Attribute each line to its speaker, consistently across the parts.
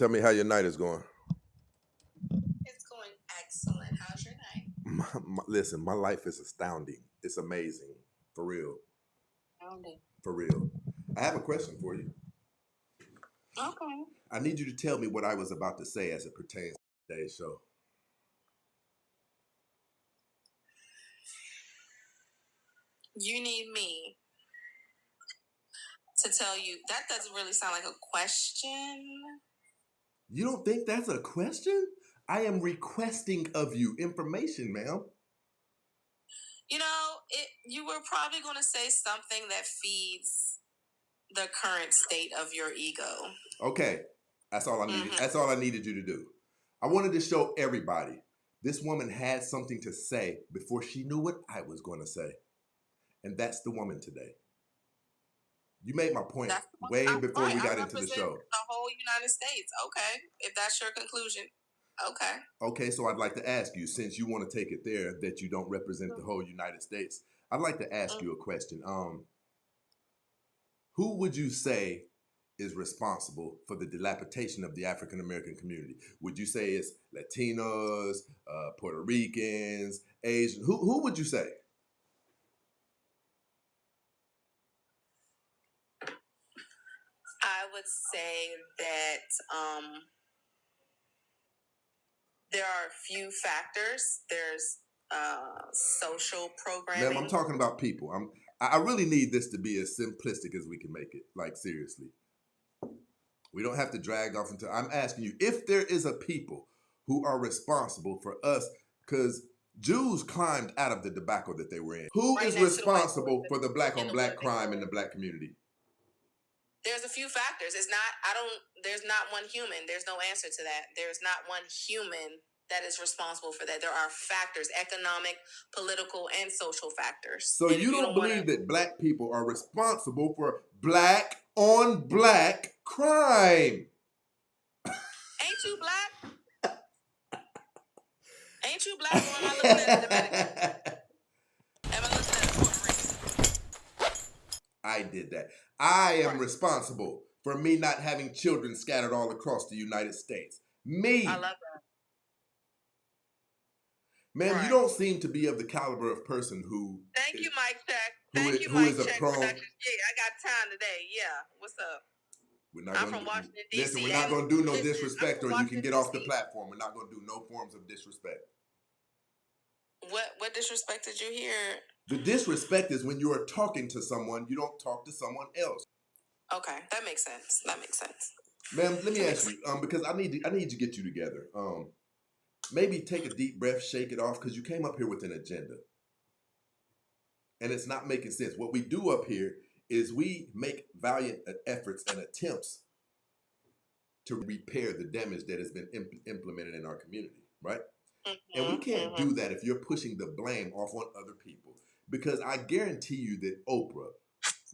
Speaker 1: Tell me how your night is going.
Speaker 2: It's going excellent. How's your night?
Speaker 1: Listen, my life is astounding. It's amazing. For real.
Speaker 2: Astounding.
Speaker 1: For real. I have a question for you.
Speaker 2: Okay.
Speaker 1: I need you to tell me what I was about to say as it pertains to today's show.
Speaker 2: You need me to tell you. That doesn't really sound like a question.
Speaker 1: You don't think that's a question? I am requesting of you information, ma'am.
Speaker 2: You know, you were probably going to say something that feeds the current state of your ego.
Speaker 1: Okay. That's all I needed. That's all I needed you to do. I wanted to show everybody this woman had something to say before she knew what I was going to say. And that's the woman today. You made my point way before we got into the show.
Speaker 2: The whole United States. Okay. If that's your conclusion. Okay.
Speaker 1: Okay, so I'd like to ask you, since you want to take it there, that you don't represent the whole United States, I'd like to ask you a question. Who would you say is responsible for the dilapidation of the African American community? Would you say it's Latinos, Puerto Ricans, Asians? Who would you say?
Speaker 2: I would say that there are a few factors. There's social programming.
Speaker 1: Ma'am, I'm talking about people. I really need this to be as simplistic as we can make it. Like, seriously. We don't have to drag off into. I'm asking you if there is a people who are responsible for us, because Jews climbed out of the debacle that they were in. Who is responsible for the black on black crime in the black community?
Speaker 2: There's a few factors. There's not one human. There's no answer to that. There's not one human that is responsible for that. There are factors, economic, political, and social factors.
Speaker 1: So you don't believe that black people are responsible for black on black crime?
Speaker 2: Ain't you black? Ain't you black, or am I looking at a Dominican? Am I looking at a Puerto Rican?
Speaker 1: I did that. I am responsible for me not having children scattered all across the United States. Me.
Speaker 2: I love that.
Speaker 1: Ma'am, you don't seem to be of the caliber of person who...
Speaker 2: Thank you, Mike Check. Thank you, Mike Check. Yeah, I got time today. Yeah, what's up? I'm from Washington, D.C.
Speaker 1: Listen, we're not going to do no disrespect, or you can get off the platform. We're not going to do no forms of disrespect.
Speaker 2: What disrespect did you hear?
Speaker 1: The disrespect is when you are talking to someone, you don't talk to someone else.
Speaker 2: Okay, that makes sense. That makes sense.
Speaker 1: Ma'am, let me ask you, because I need to get you together. Maybe take a deep breath, shake it off, because you came up here with an agenda. And it's not making sense. What we do up here is we make valiant efforts and attempts to repair the damage that has been implemented in our community, right? And we can't do that if you're pushing the blame off on other people. Because I guarantee you that Oprah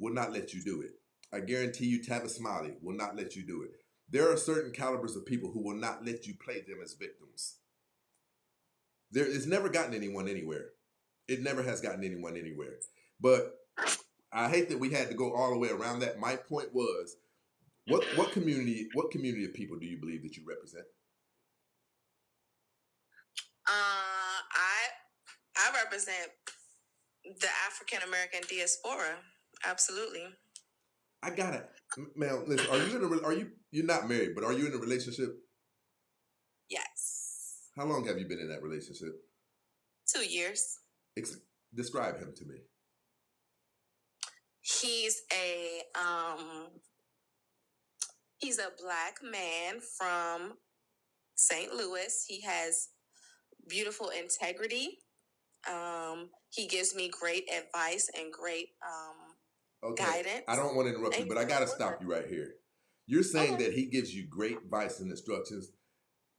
Speaker 1: will not let you do it. I guarantee you Tavis Smiley will not let you do it. There are certain calibers of people who will not let you play them as victims. It's never gotten anyone anywhere. It never has gotten anyone anywhere. But I hate that we had to go all the way around that. My point was, what community of people do you believe that you represent?
Speaker 2: I represent the African American diaspora. Absolutely.
Speaker 1: I got it, ma'am. Listen, you're not married, but are you in a relationship?
Speaker 2: Yes.
Speaker 1: How long have you been in that relationship?
Speaker 2: 2 years.
Speaker 1: Describe him to me.
Speaker 2: He's a black man from St. Louis. He has beautiful integrity. He gives me great advice and great guidance.
Speaker 1: I don't want to interrupt you, but I got to stop you right here. You're saying that he gives you great advice and instructions.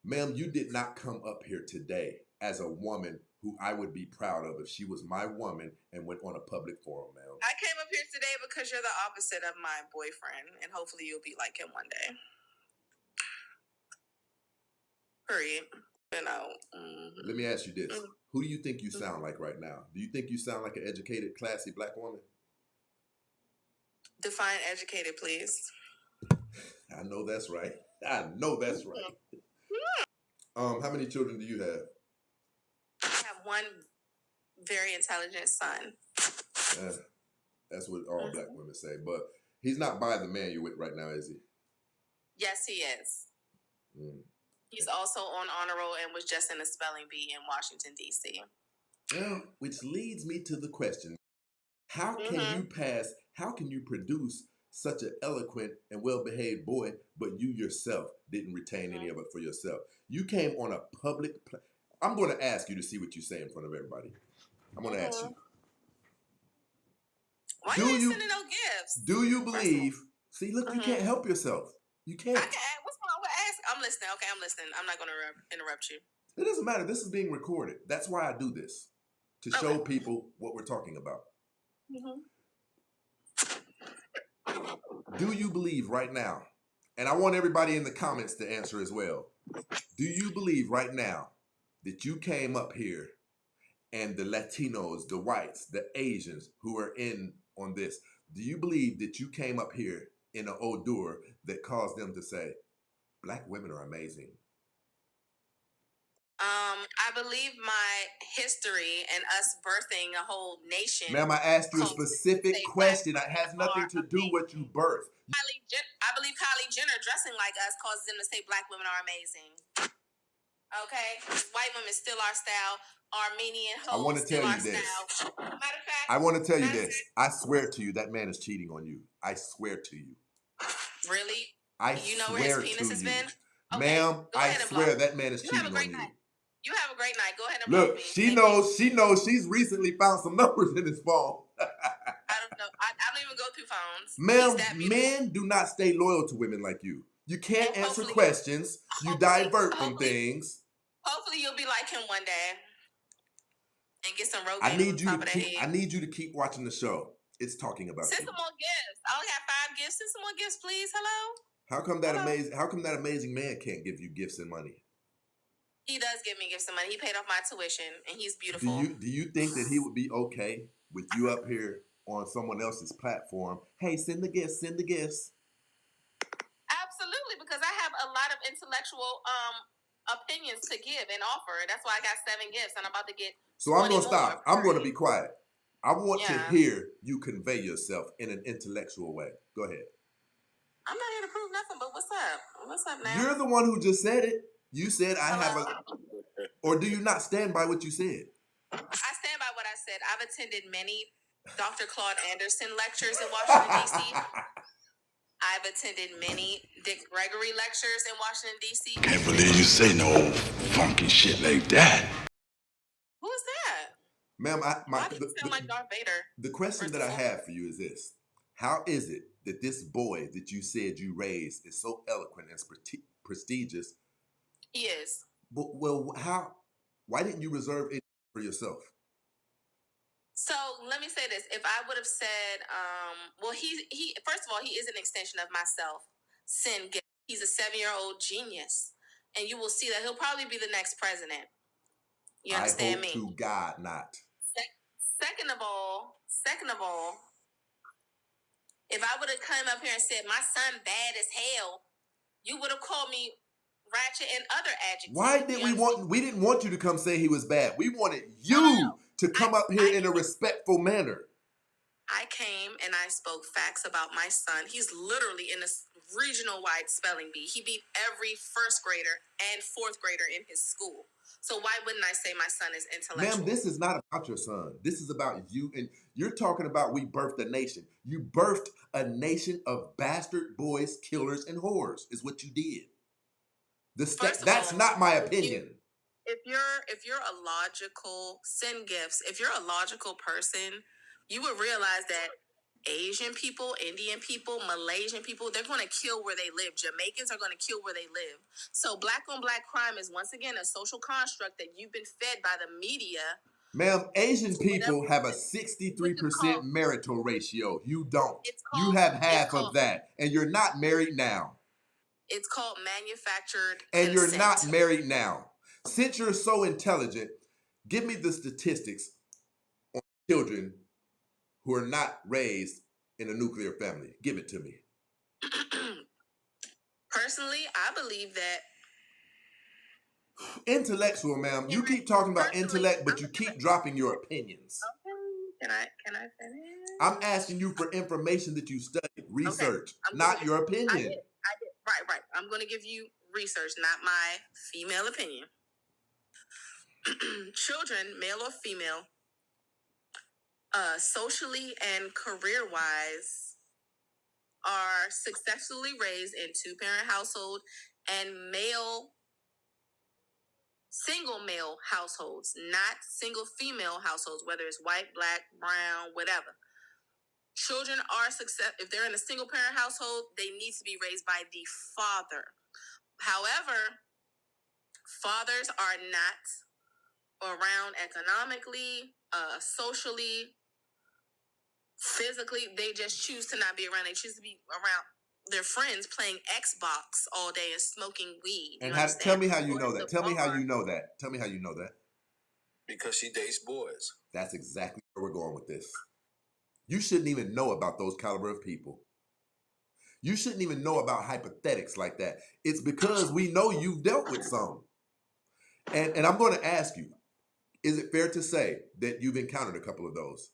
Speaker 1: Ma'am, you did not come up here today as a woman who I would be proud of if she was my woman and went on a public forum, ma'am.
Speaker 2: I came up here today because you're the opposite of my boyfriend, and hopefully you'll be like him one day. Period. You know.
Speaker 1: Let me ask you this. Who do you think you sound like right now? Do you think you sound like an educated, classy black woman?
Speaker 2: Define educated, please.
Speaker 1: I know that's right. I know that's right. How many children do you have?
Speaker 2: I have one very intelligent son.
Speaker 1: That's what all black women say. But he's not by the man you're with right now, is he?
Speaker 2: Yes, he is. He's also on honor roll and was just in a spelling bee in Washington, D.C.
Speaker 1: Well, which leads me to the question: how can you produce such an eloquent and well-behaved boy, but you yourself didn't retain any of it for yourself? You came on a public. I'm going to ask you to see what you say in front of everybody. I'm going to ask you.
Speaker 2: Why you ain't sending no gifts?
Speaker 1: Do you believe? See, look, you can't help yourself. You can't.
Speaker 2: I can. What's wrong with asking? I'm listening. Okay, I'm listening. I'm not going to interrupt you.
Speaker 1: It doesn't matter. This is being recorded. That's why I do this, to show people what we're talking about. Do you believe right now, and I want everybody in the comments to answer as well, do you believe right now that you came up here and the Latinos, the whites, the Asians who are in on this, do you believe that you came up here in an odor that caused them to say, black women are amazing?
Speaker 2: I believe my history and us birthing a whole nation.
Speaker 1: Ma'am, I asked you a specific question. It has nothing to do with what you birthed.
Speaker 2: I believe Kylie Jenner dressing like us causes them to say black women are amazing. Okay? White women still our style. Armenian hoes. I want to tell you this. Matter of fact,
Speaker 1: I want to tell you this. I swear to you, that man is cheating on you. I swear to you.
Speaker 2: Really?
Speaker 1: You know where his penis has been? Okay, ma'am, I swear that man is cheating on you.
Speaker 2: You have a great night. Go ahead and
Speaker 1: look. She knows. She's recently found some numbers in his phone.
Speaker 2: I don't know. I don't even go through phones.
Speaker 1: Ma'am, men do not stay loyal to women like you. You can't answer questions. You divert from things.
Speaker 2: Hopefully, you'll be like him one day and get some rogaine
Speaker 1: on
Speaker 2: top of the head.
Speaker 1: I need you to keep watching the show. It's talking about
Speaker 2: Send some more gifts. I only have 5 gifts. Send some more gifts, please. Hello.
Speaker 1: How come that amazing man can't give you gifts and money?
Speaker 2: He does give me gifts and money. He paid off my tuition, and he's beautiful.
Speaker 1: Do you think that he would be okay with you up here on someone else's platform? Hey, send the gifts. Send the gifts.
Speaker 2: Absolutely, because I have a lot of intellectual opinions to give and offer. That's why I got 7 gifts, and I'm about to get.
Speaker 1: So I'm gonna stop. I'm gonna be quiet. I want to hear you convey yourself in an intellectual way. Go ahead.
Speaker 2: I'm not here to prove nothing, but what's up? What's up now?
Speaker 1: You're the one who just said it. You said I have a... Or do you not stand by what you said?
Speaker 2: I stand by what I said. I've attended many Dr. Claude Anderson lectures in Washington, D.C. I've attended many Dick Gregory lectures in Washington, D.C.
Speaker 3: Can't believe you say no funky shit like that.
Speaker 2: Who is that?
Speaker 1: Ma'am,
Speaker 2: why do you sound like Darth Vader?
Speaker 1: The question that I have for you is this. How is it that this boy that you said you raised is so eloquent and prestigious?
Speaker 2: He is.
Speaker 1: But, why didn't you reserve it for yourself?
Speaker 2: So let me say this. If I would have said, well, he first of all, he is an extension of myself. He's a 7-year-old genius. And you will see that he'll probably be the next president. You understand me?
Speaker 1: I hope to God not.
Speaker 2: Second of all, if I would have come up here and said, my son bad as hell, you would have called me ratchet and other adjectives.
Speaker 1: Why did we didn't want you to come say he was bad. We wanted you to come up here in a respectful manner.
Speaker 2: I came and I spoke facts about my son. He's literally in a regional-wide spelling bee. He beat every 1st grader and 4th grader in his school. So why wouldn't I say my son is intellectual?
Speaker 1: Ma'am, this is not about your son. This is about you. And you're talking about we birthed a nation. You birthed a nation of bastard boys, killers, and whores is what you did. That's not my opinion.
Speaker 2: If you're a logical, send gifts. If you're a logical person, you would realize that Asian people, Indian people, Malaysian people, they're going to kill where they live. Jamaicans are going to kill where they live. So black on black crime is once again a social construct that you've been fed by the media.
Speaker 1: Ma'am, Asian people have a 63% marital ratio. You don't. You have half of that. And you're not married now.
Speaker 2: It's called manufactured
Speaker 1: and consent. You're not married now. Since you're so intelligent, give me the statistics on children who are not raised in a nuclear family. Give it to me.
Speaker 2: Personally, I believe that
Speaker 1: Intellectual, ma'am. You keep talking about
Speaker 2: personally,
Speaker 1: intellect, but you keep dropping your opinions.
Speaker 2: okay. Can I finish?
Speaker 1: I'm asking you for information that you studied, research,
Speaker 2: Okay.
Speaker 1: not your
Speaker 2: I
Speaker 1: opinion.
Speaker 2: did. Right. I'm going to give you research, not my female opinion. Children, male or female, socially and career-wise, are successfully raised in two-parent household and single male households, not single female households, whether it's white, black, brown, whatever. Children are if they're in a single parent household, they need to be raised by the father. However, fathers are not around economically, socially, physically. They just choose to not be around. They choose to be around their friends playing Xbox all day and smoking weed.
Speaker 1: And tell me how you know that. Tell me how you know that. Tell me how you know that.
Speaker 4: Because she dates boys.
Speaker 1: That's exactly where we're going with this. You shouldn't even know about those caliber of people. You shouldn't even know about hypothetics like that. It's because we know you've dealt with some. And I'm going to ask you, is it fair to say that you've encountered a couple of those?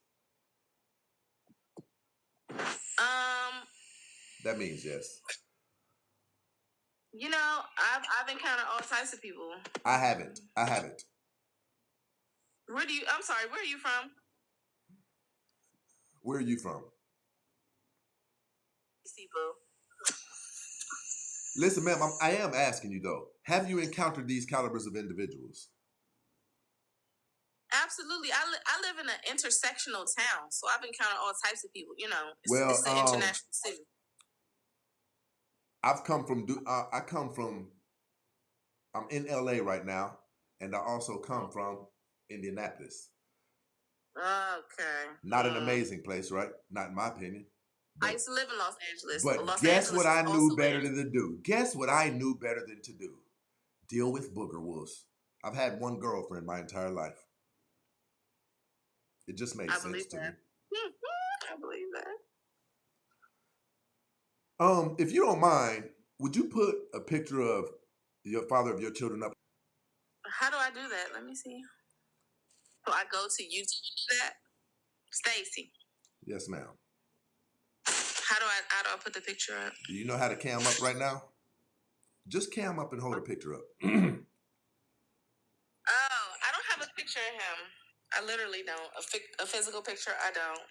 Speaker 1: That means yes.
Speaker 2: You know, I've encountered all types of people.
Speaker 1: I haven't. I'm
Speaker 2: sorry, where are you from?
Speaker 1: Where are you from? Listen, ma'am, I am asking you though. Have you encountered these calibers of individuals?
Speaker 2: Absolutely. I live in an intersectional town, so I've encountered all types of people. You know, it's an international city.
Speaker 1: I'm in LA right now, and I also come from Indianapolis.
Speaker 2: Okay.
Speaker 1: Not an amazing place, right? Not in my opinion.
Speaker 2: I used to live in Los Angeles.
Speaker 1: But guess what I knew better than to do? Guess what I knew better than to do? Deal with booger wolves. I've had one girlfriend my entire life. It just made sense to me.
Speaker 2: I believe
Speaker 1: that. If you don't mind, would you put a picture of your father of your children up?
Speaker 2: How do I do that? Let me see. So I go to YouTube. That Stacy.
Speaker 1: Yes, ma'am.
Speaker 2: How do I put the picture up?
Speaker 1: Do you know how to cam up right now? Just cam up and hold a picture up.
Speaker 2: Oh, I don't have a picture of him. I literally don't. A physical picture, I don't.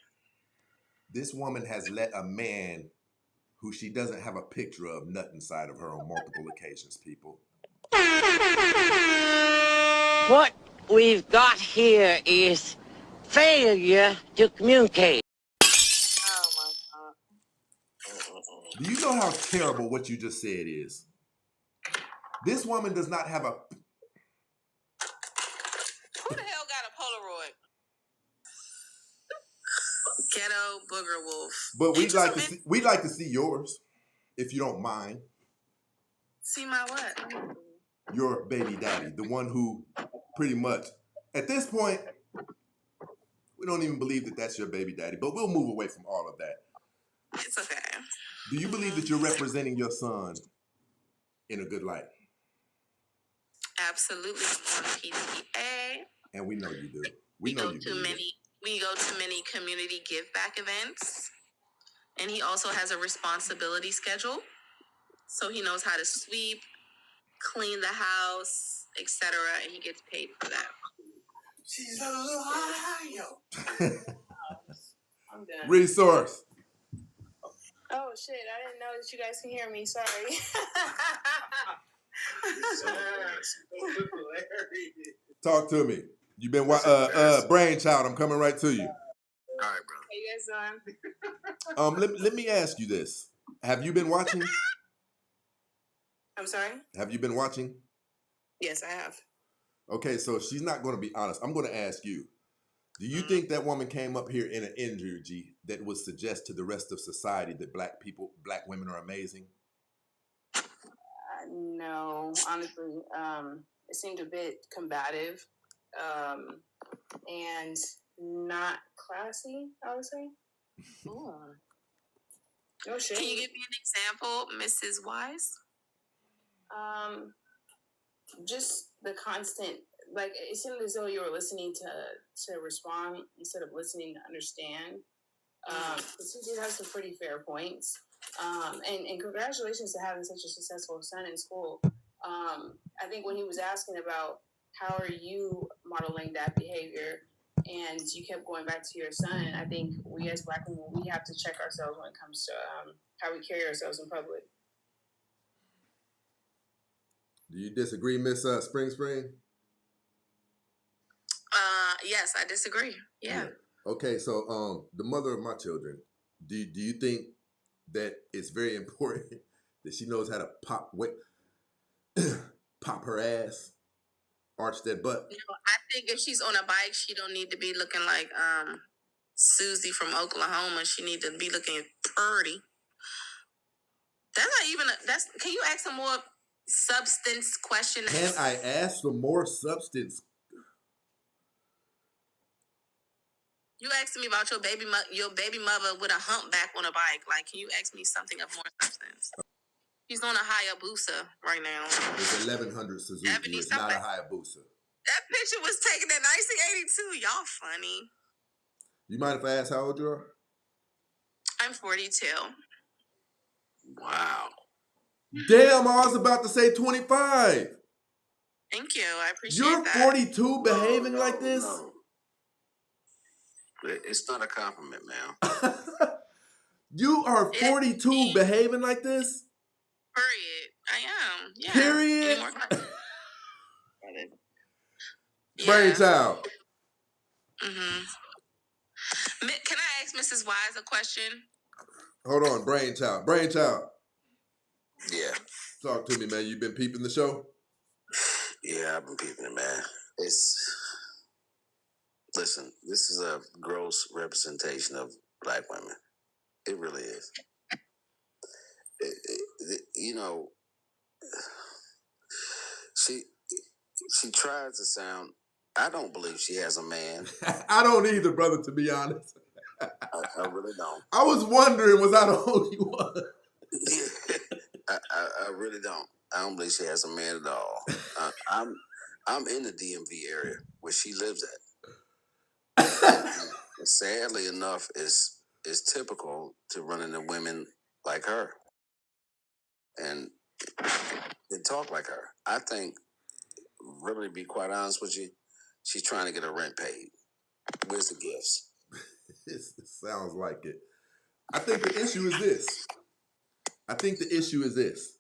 Speaker 1: This woman has let a man who she doesn't have a picture of nut inside of her on multiple occasions, people.
Speaker 5: What we've got here is failure to communicate.
Speaker 2: Oh my God.
Speaker 1: Do you know how terrible what you just said is? This woman does not have a...
Speaker 2: Who the hell got a Polaroid? Ghetto booger wolf.
Speaker 1: But we'd like to see yours, if you don't mind.
Speaker 2: See my what?
Speaker 1: Your baby daddy, the one who pretty much, at this point, we don't even believe that that's your baby daddy, but we'll move away from all of that.
Speaker 2: It's okay.
Speaker 1: Do you believe that you're representing your son in a good light?
Speaker 2: Absolutely. I'm on PTA.
Speaker 1: And we know you do. We go
Speaker 2: to many community give back events. And he also has a responsibility schedule. So he knows how to sweep, clean the house, etc. And he gets paid for that.
Speaker 4: She's from Ohio.
Speaker 2: I'm done.
Speaker 1: Resource.
Speaker 2: Oh shit! I didn't know that you guys can hear me. Sorry.
Speaker 1: Talk to me. You've been brainchild. I'm coming right to you.
Speaker 4: All right, brother.
Speaker 2: How you
Speaker 1: Let
Speaker 2: guys doing?
Speaker 1: me ask you this. Have you been watching?
Speaker 2: I'm sorry?
Speaker 1: Have you been watching?
Speaker 2: Yes, I have.
Speaker 1: Okay, so she's not going to be honest. I'm going to ask you. Do you think that woman came up here in an energy that would suggest to the rest of society that black women are amazing?
Speaker 2: No, honestly. It seemed a bit combative and not classy, I would say. Ooh. Oh, shit. Can you give me an example, Mrs. Wise? Just the constant, like it seemed as though you were listening to respond instead of listening to understand. You did have some pretty fair points. And congratulations to having such a successful son in school. I think when he was asking about how are you modeling that behavior, and you kept going back to your son, I think we as Black women, we have to check ourselves when it comes to how we carry ourselves in public.
Speaker 1: Do you disagree, Miss Spring?
Speaker 2: Yes, I disagree. Yeah.
Speaker 1: Okay, so the mother of my children, do you think that it's very important that she knows how to pop her ass, arch that butt?
Speaker 2: I think if she's on a bike, she don't need to be looking like Susie from Oklahoma. She need to be looking pretty. That's not even. Can you ask some more substance questions?
Speaker 1: Can I ask for more substance?
Speaker 2: You asked me about your baby mother with a humpback on a bike. Like, can you ask me something of more substance? He's on a Hayabusa right now.
Speaker 1: It's 1100 Suzuki. It's not a Hayabusa.
Speaker 2: That picture was taken in 1982. Y'all funny.
Speaker 1: You mind if I ask how old you are?
Speaker 2: I'm 42.
Speaker 4: Wow.
Speaker 1: Damn, I was about to say 25.
Speaker 2: Thank you. I appreciate
Speaker 1: You're
Speaker 2: that.
Speaker 1: 42 behaving like this?
Speaker 4: No. It's not a compliment, man.
Speaker 1: You are 42 behaving like this?
Speaker 2: Period. I am. Yeah.
Speaker 1: Period?
Speaker 2: Yeah.
Speaker 1: Brainchild.
Speaker 2: Mm-hmm. Can I ask Mrs. Wise a question?
Speaker 1: Hold on, Brainchild.
Speaker 4: Yeah.
Speaker 1: Talk to me, man. You been peeping the show?
Speaker 4: Yeah, I've been peeping it, man. Listen, this is a gross representation of Black women. It really is. You know, she tries to sound. I don't believe she has a man.
Speaker 1: I don't either, brother, to be honest.
Speaker 4: I really don't.
Speaker 1: I was wondering, was I the only one?
Speaker 4: I really don't. I don't believe she has a man at all. I'm in the DMV area where she lives at. And sadly enough, it's typical to run into women like her, and they talk like her. I think, really, to be quite honest with you, she's trying to get her rent paid. Where's the gifts?
Speaker 1: It sounds like it. I think the issue is this.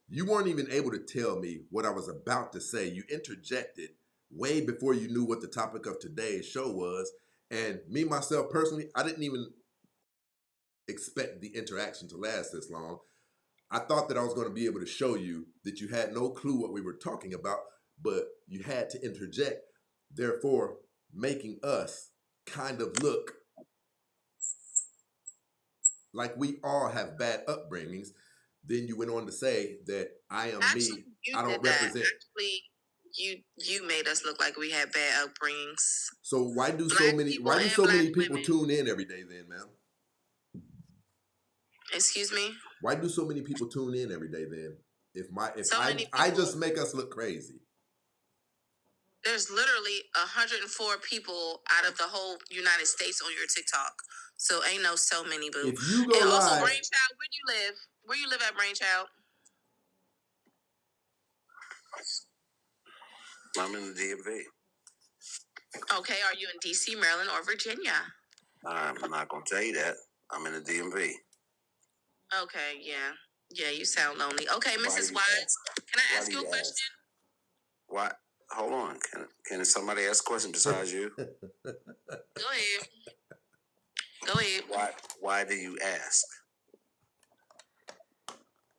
Speaker 1: You weren't even able to tell me what I was about to say. You interjected way before you knew what the topic of today's show was. And me, myself, personally, I didn't even expect the interaction to last this long. I thought that I was going to be able to show you that you had no clue what we were talking about, but you had to interject, therefore making us kind of look like we all have bad upbringings. Then you went on to say that I am me. I don't represent.
Speaker 2: Actually, you made us look like we had bad upbringings.
Speaker 1: So why do so many people tune in every day then, ma'am?
Speaker 2: Excuse me?
Speaker 1: Why do so many people tune in every day then? I just make us look crazy.
Speaker 2: There's literally 104 people out of the whole United States on your TikTok. So ain't no so many, boo.
Speaker 1: If you go
Speaker 2: and
Speaker 1: live,
Speaker 2: also, Brainchild, where do you live? Where you live at, Brainchild?
Speaker 4: I'm in the DMV.
Speaker 2: Okay, are you in DC, Maryland, or Virginia?
Speaker 4: I'm not going to tell you that. I'm in the DMV.
Speaker 2: Okay, yeah. Yeah, you sound lonely. Okay, Mrs. Wise, can I ask you a question?
Speaker 4: Why? Hold on. Can somebody ask a question besides you?
Speaker 2: Go ahead.
Speaker 4: Why do you ask?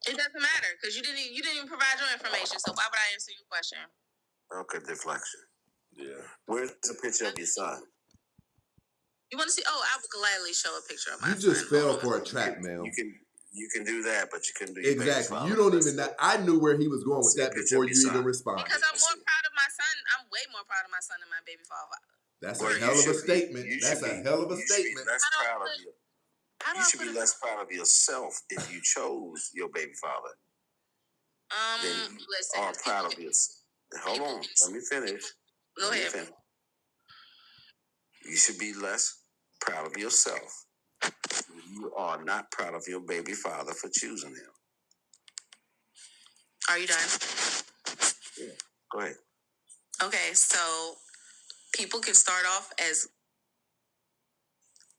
Speaker 2: It doesn't matter because you didn't even provide your information. So why would I answer your question?
Speaker 4: Okay, deflection.
Speaker 1: Yeah.
Speaker 4: Where's the picture of your son?
Speaker 2: You want to see? Oh, I would gladly show a picture of my son.
Speaker 1: You just fell for a trap, man.
Speaker 4: You can do that, but you couldn't do
Speaker 1: exactly. You don't even know. I knew where he was going with that before you even responded.
Speaker 2: Because I'm more proud of my son. I'm way more proud of my son than my baby father.
Speaker 1: That's a hell of a statement. That's a hell of a statement.
Speaker 4: You should be less proud of yourself if you chose your baby father. then you
Speaker 2: listen.
Speaker 4: are proud of yourself. Hold on, let me finish.
Speaker 2: Go ahead.
Speaker 4: You should be less proud of yourself. You are not proud of your baby father for choosing him.
Speaker 2: Are you done?
Speaker 4: Yeah. Go ahead.
Speaker 2: Okay, so people can start off as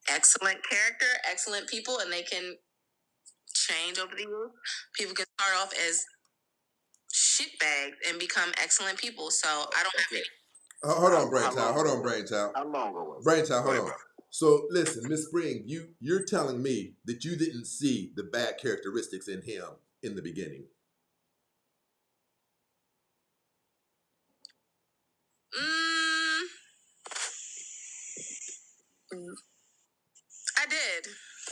Speaker 2: excellent character, excellent people, and they can change over the years. People can start off as shitbags and become excellent people. So I don't have any.
Speaker 1: Hold on, Brainchild. Hold on, Brainchild.
Speaker 4: How long ago?
Speaker 1: Brainchild, hold on. So listen, Miss Spring, you're telling me that you didn't see the bad characteristics in him in the beginning.
Speaker 2: I did.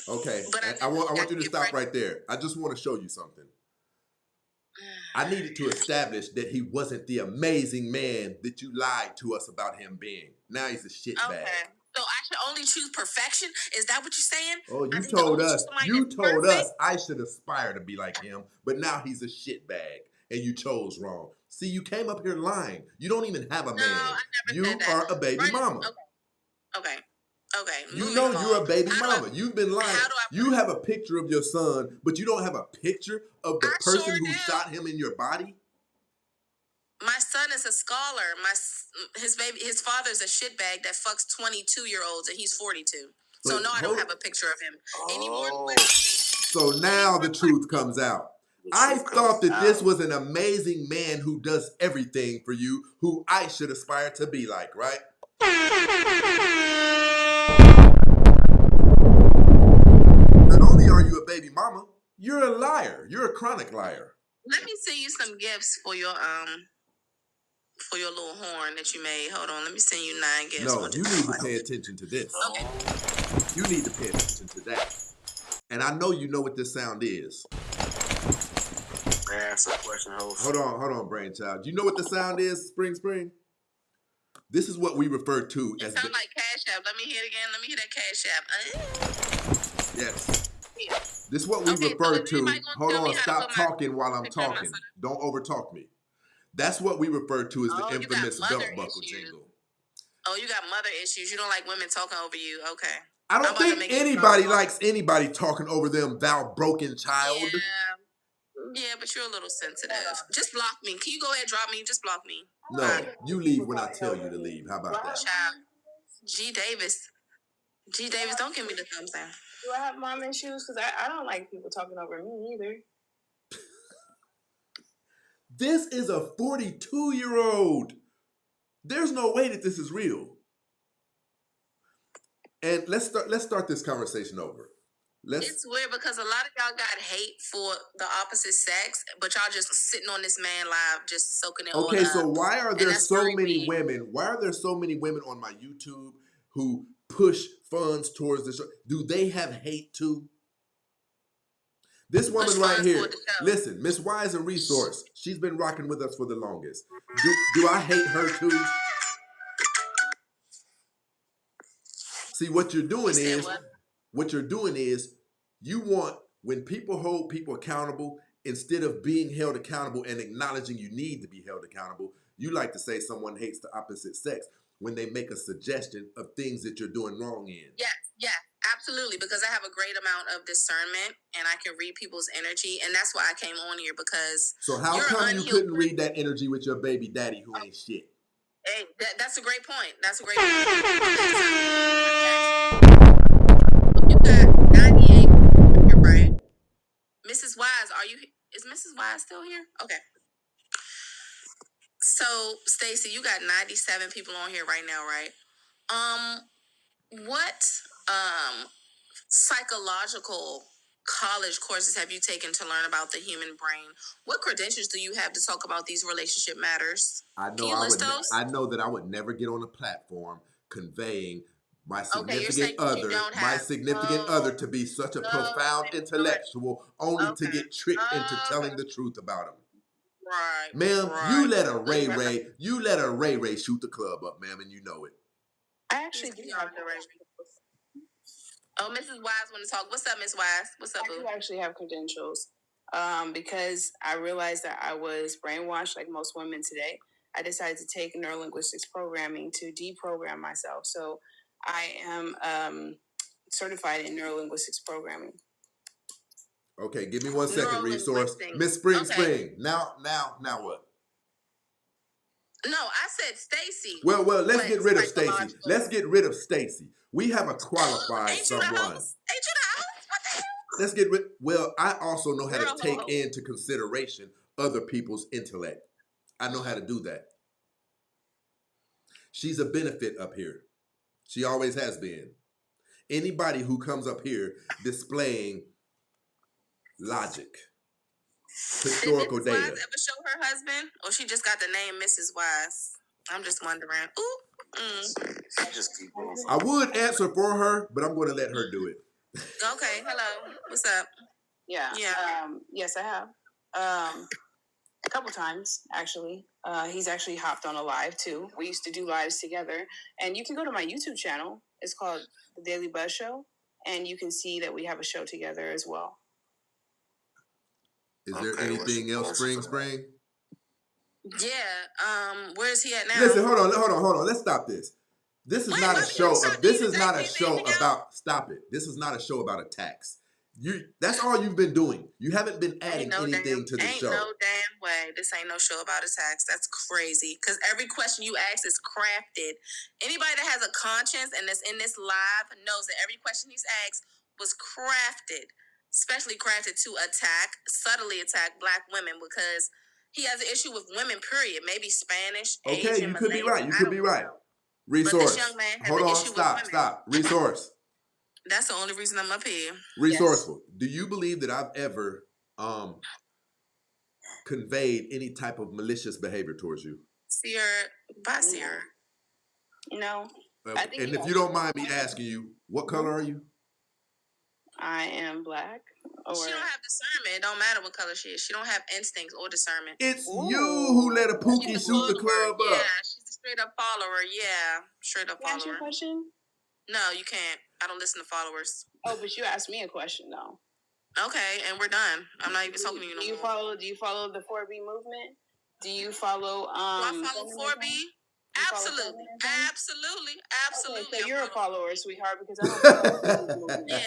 Speaker 1: Okay,
Speaker 2: But
Speaker 1: and I want you to stop right there. I just want to show you something. I needed to establish that he wasn't the amazing man that you lied to us about him being. Now he's a shitbag.
Speaker 2: Okay. So I should only choose perfection? Is that what you're saying?
Speaker 1: Oh, you told us I should aspire to be like him, but now he's a shitbag, and you chose wrong. See, you came up here lying. You don't even have a man.
Speaker 2: I never
Speaker 1: You
Speaker 2: said that.
Speaker 1: are a baby mama.
Speaker 2: Okay.
Speaker 1: You know you're a baby mama. You've been lying. You have a picture of your son, but you don't have a picture of the person who shot him in your body?
Speaker 2: My son is a scholar. His father's a shitbag that fucks 22-year-olds, and he's 42. So no, I don't have a picture of him anymore.
Speaker 1: So now the truth comes out. I thought that this was an amazing man who does everything for you, who I should aspire to be like, right? Not only are you a baby mama, you're a liar. You're a chronic liar.
Speaker 2: Let me send you some gifts for your little horn that you made. Hold on, let me send you 9 gifts.
Speaker 1: No, you need to pay attention to this.
Speaker 2: Okay.
Speaker 1: You need to pay attention to that. And I know you know what this sound is.
Speaker 4: Ask a question, host.
Speaker 1: Hold on, Brainchild. Do you know what the sound is, Spring? This is what we refer to as.
Speaker 2: It sounds like Cash App. Let me hear it again. Let me hear that Cash App.
Speaker 1: Yes.
Speaker 2: Yeah.
Speaker 1: This is what we refer to. Hold on, stop talking while I'm
Speaker 2: picture of my
Speaker 1: talking.
Speaker 2: son?
Speaker 1: Don't overtalk me. That's what we refer to as the
Speaker 2: you got
Speaker 1: infamous
Speaker 2: mother
Speaker 1: belt buckle
Speaker 2: issues.
Speaker 1: jingle.
Speaker 2: Oh, you got mother issues. You don't like women talking over you. Okay.
Speaker 1: I don't think anybody likes anybody talking over them, thou broken child.
Speaker 2: Yeah, but you're a little sensitive. Just block me. Can you go ahead and drop me? Just block me.
Speaker 1: No, you leave when I tell you to leave. How about that?
Speaker 2: Child. G. Davis, don't give me the thumbs down.
Speaker 6: Do I have mom issues? Because I don't like people talking over me either.
Speaker 1: This is a 42-year-old. There's no way that this is real. And let's start this conversation over.
Speaker 2: It's weird because a lot of y'all got hate for the opposite sex, but y'all just sitting on this man live, just soaking it all up.
Speaker 1: Okay, so why are there so many women? Why are there so many women on my YouTube who push funds towards this show? Do they have hate too? This woman right here, listen, Miss Wise and Resource, she's been rocking with us for the longest. Do I hate her too? See, what you're doing is you want, when people hold people accountable, instead of being held accountable and acknowledging you need to be held accountable, you like to say someone hates the opposite sex when they make a suggestion of things that you're doing wrong in.
Speaker 2: Yeah, absolutely, because I have a great amount of discernment and I can read people's energy, and that's why I came on here, because
Speaker 1: so how come you couldn't read that energy with your baby daddy who ain't shit?
Speaker 2: Hey, that's a great point. You got 98, right? Mrs. Wise, is Mrs. Wise still here? Okay. So, Stacey, you got 97 people on here right now, right? What psychological college courses have you taken to learn about the human brain? What credentials do you have to talk about these relationship matters?
Speaker 1: I know that I would never get on a platform conveying my significant other to be such a profound intellectual, only to get tricked into telling the truth about him.
Speaker 2: Right,
Speaker 1: ma'am. You let a Ray shoot the club up, ma'am, and you know it.
Speaker 6: I actually do have.
Speaker 2: Oh, Mrs. Wise want to talk. What's up, Miss Wise? What's up, boo?
Speaker 6: I do actually have credentials. Because I realized that I was brainwashed like most women today. I decided to take neurolinguistics programming to deprogram myself. So I am certified in neurolinguistics programming.
Speaker 1: Okay, give me 1 second, resource.
Speaker 2: Neurolinguistics.
Speaker 1: Miss Spring
Speaker 2: Okay.
Speaker 1: Spring. Now what?
Speaker 2: No, I said Stacy.
Speaker 1: Well, let's get rid of Stacy.
Speaker 2: Psychological.
Speaker 1: Let's get rid of Stacy. We have a qualified
Speaker 2: Ain't you the
Speaker 1: someone.
Speaker 2: host? Ain't you the host? What the hell?
Speaker 1: Let's get rid. Well, I also know how
Speaker 2: You're
Speaker 1: to
Speaker 2: a
Speaker 1: take
Speaker 2: host.
Speaker 1: into consideration other people's intellect. I know how to do that. She's a benefit up here. She always has been. Anybody who comes up here displaying logic, historical
Speaker 2: Did Mrs. Wise
Speaker 1: data.
Speaker 2: ever show her husband? Or she just got the name Mrs. Wise? I'm just wondering. Ooh.
Speaker 4: She just keep going.
Speaker 1: I would answer for her, but I'm going to let her do it.
Speaker 2: Okay, hello. What's up?
Speaker 6: Yeah.
Speaker 2: Yeah.
Speaker 6: Yes, I have. A couple times, actually. He's actually hopped on a live, too. We used to do lives together. And you can go to my YouTube channel. It's called The Daily Buzz Show. And you can see that we have a show together as well.
Speaker 1: Is there anything else, Spring?
Speaker 2: Yeah. Where is he at now?
Speaker 1: Listen, hold on. Let's stop this. This is not a show. This is not a show about. Stop it. This is not a show about attacks. That's all you've been doing. You haven't been adding anything to the show.
Speaker 2: Ain't no damn way. This ain't no show about attacks. That's crazy. Because every question you ask is crafted. Anybody that has a conscience and that's in this live knows that every question he's asked was crafted, especially crafted to subtly attack Black women, because he has an issue with women, period. Maybe Spanish,
Speaker 1: Okay,
Speaker 2: Asian,
Speaker 1: you could be right. You could be right.
Speaker 2: Resource.
Speaker 1: Resource.
Speaker 2: But this young man has
Speaker 1: Hold
Speaker 2: an
Speaker 1: on,
Speaker 2: issue with women.
Speaker 1: stop. Resource.
Speaker 2: That's the only reason I'm up here.
Speaker 1: Resourceful. Yes. Do you believe that I've ever conveyed any type of malicious behavior towards you?
Speaker 2: Sierra.
Speaker 6: No.
Speaker 1: And if you don't mind me asking you, what color are you?
Speaker 6: I am Black.
Speaker 2: She don't have discernment. It don't matter what color she is. She don't have instincts or discernment.
Speaker 1: It's you who let a Pookie shoot the club up.
Speaker 2: Yeah, she's a straight up follower. Yeah, straight up follower.
Speaker 6: Can I ask you a question?
Speaker 2: No, you can't. I don't listen to followers.
Speaker 6: Oh, but you asked me a question though.
Speaker 2: Okay, and we're done. I'm not even talking to you no more.
Speaker 6: Do you follow the 4B movement? Do you follow
Speaker 2: Do I follow 4B? Absolutely.
Speaker 6: Okay, so you're a follower, sweetheart, because I don't follow
Speaker 2: Yeah.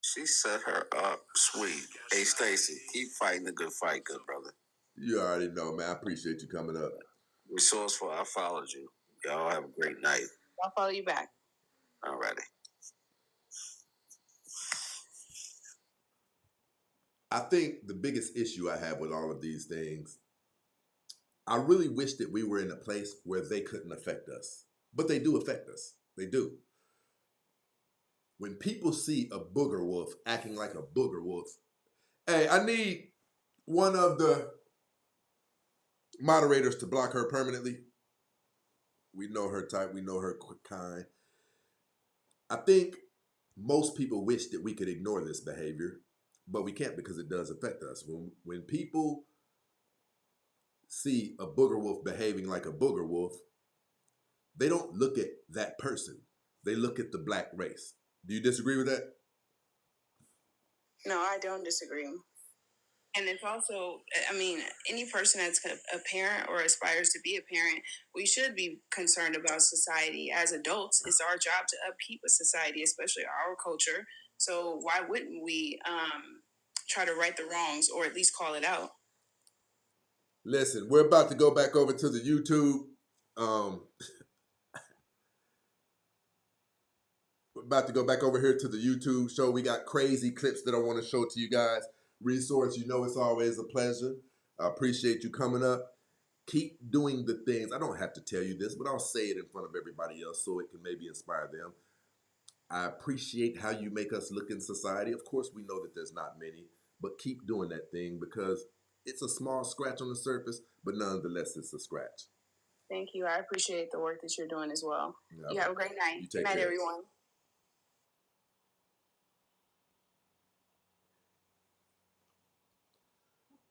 Speaker 4: She set her up sweet. Hey, Stacy, keep fighting the good fight, good brother.
Speaker 1: You already know, man. I appreciate you coming up.
Speaker 4: Resourceful, I followed you. Y'all have a great night.
Speaker 6: I'll follow you back.
Speaker 4: Alrighty.
Speaker 1: I think the biggest issue I have with all of these things, I really wish that we were in a place where they couldn't affect us. But they do affect us. They do. When people see a booger wolf acting like a booger wolf, hey, I need one of the moderators to block her permanently. We know her type. We know her kind. I think most people wish that we could ignore this behavior, but we can't because it does affect us. When people see a booger wolf behaving like a booger wolf, they don't look at that person. They look at the Black race. Do you disagree with that?
Speaker 6: No, I don't disagree. And it's also, I mean, any person that's a parent or aspires to be a parent, we should be concerned about society. As adults, it's our job to upkeep a society, especially our culture. So why wouldn't we try to right the wrongs or at least call it out?
Speaker 1: Listen, we're about to go back over to the YouTube. We're about to go back over here to the YouTube show. We got crazy clips that I want to show to you guys. Resource, you know it's always a pleasure. I appreciate you coming up. Keep doing the things. I don't have to tell you this, but I'll say it in front of everybody else so it can maybe inspire them. I appreciate how you make us look in society. Of course, we know that there's not many, but keep doing that thing because it's a small scratch on the surface, but nonetheless, it's a scratch.
Speaker 6: Thank you. I appreciate the work that you're doing as well. Yeah, you have a great night.
Speaker 1: Good
Speaker 6: night, everyone.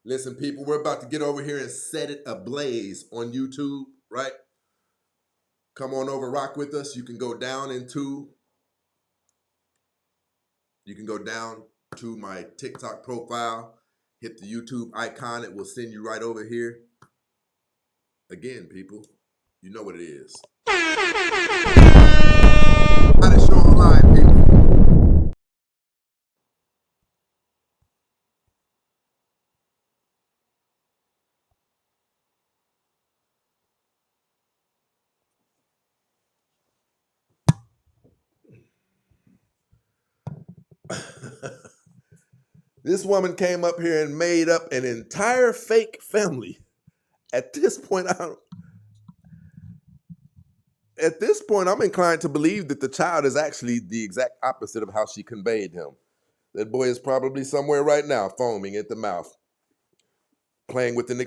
Speaker 1: Listen, people, we're about to get over here and set it ablaze on YouTube, right? Come on over, rock with us. You can go down into You can go down to my TikTok profile, hit the YouTube icon. It will send you right over here. Again, people, you know what it is. Show online, people. This woman came up here and made up an entire fake family. At this point, I'm inclined to believe that the child is actually the exact opposite of how she conveyed him. That boy is probably somewhere right now, foaming at the mouth, playing with an